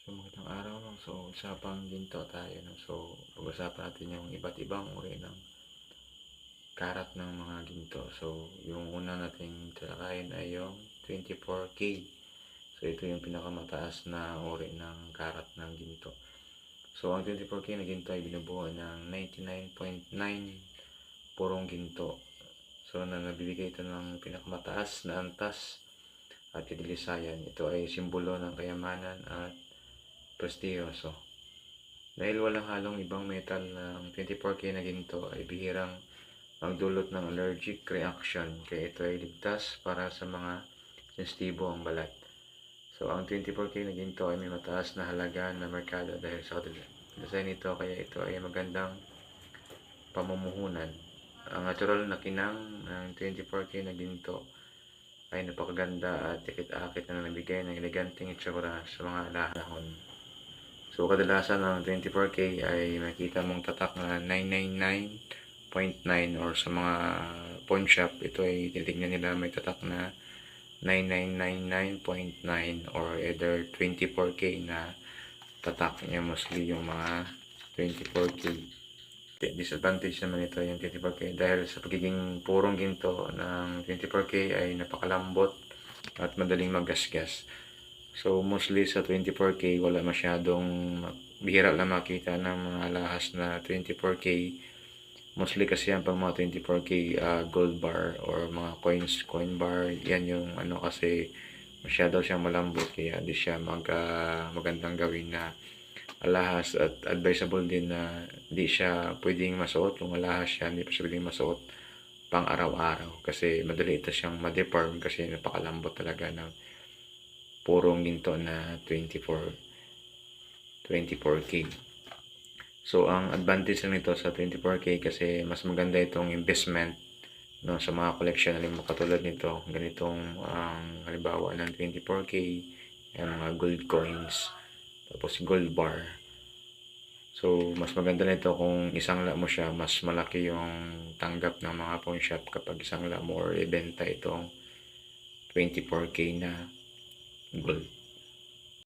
So, magandang araw, no? So, usapang ginto tayo, no? So, pag-usapan natin yung iba't ibang uri ng karat ng mga ginto. So, yung una nating talakayin ay yung 24K. So, ito yung pinakamataas na uri ng karat ng ginto. So, ang 24K na ginto ay binubuo ng 99.9 purong ginto. So, nabibigay ito ng pinakamataas na antas at kadilisayan. Ito ay simbolo ng kayamanan at prestiyoso. Dahil walang halong ibang metal ng 24K na ginto ay bihirang magdulot ng allergic reaction kaya ito ay ligtas para sa mga sensitibo ang balat. So ang 24K na ginto ay may mataas na halaga na merkado dahil sa design nito kaya ito ay magandang pamumuhunan. Ang natural na kinang ng 24K na ginto ay napakaganda at tikit-akit na nabigay ng eleganteng itsura sa mga alahon. So, kadalasan ng 24K ay makita mong tatak na 999.9 or sa mga pawn shop, ito ay titignan nila may tatak na 9999.9 or either 24K na tatak niya, mostly yung mga 24K. Disadvantage naman ito yung 24K dahil sa pagiging purong ginto ng 24K ay napakalambot at madaling magasgas. So mostly sa 24K wala masyadong, bihira lang makita ng mga alahas na 24K. Mostly kasi yan pag mga 24K gold bar or mga coin bar, yan yung ano, kasi masyado siyang malambot kaya di siya magandang gawin na alahas, at advisable din na di siya pwedeng masuot. Kung alahas siya, hindi pa siya pwedeng masuot pang araw-araw kasi madali ito siyang ma-deform kasi napakalambot talaga ng purong ginto na 24K. So ang advantage nito sa 24K kasi mas maganda itong investment, no, sa mga collection na katulad nito, ganitong halimbawa ng 24K, yung mga gold coins, tapos gold bar. So mas maganda nito kung isang la mo siya, mas malaki yung tanggap ng mga pawn shop kapag isang la mo or ibenta itong 24K na gold.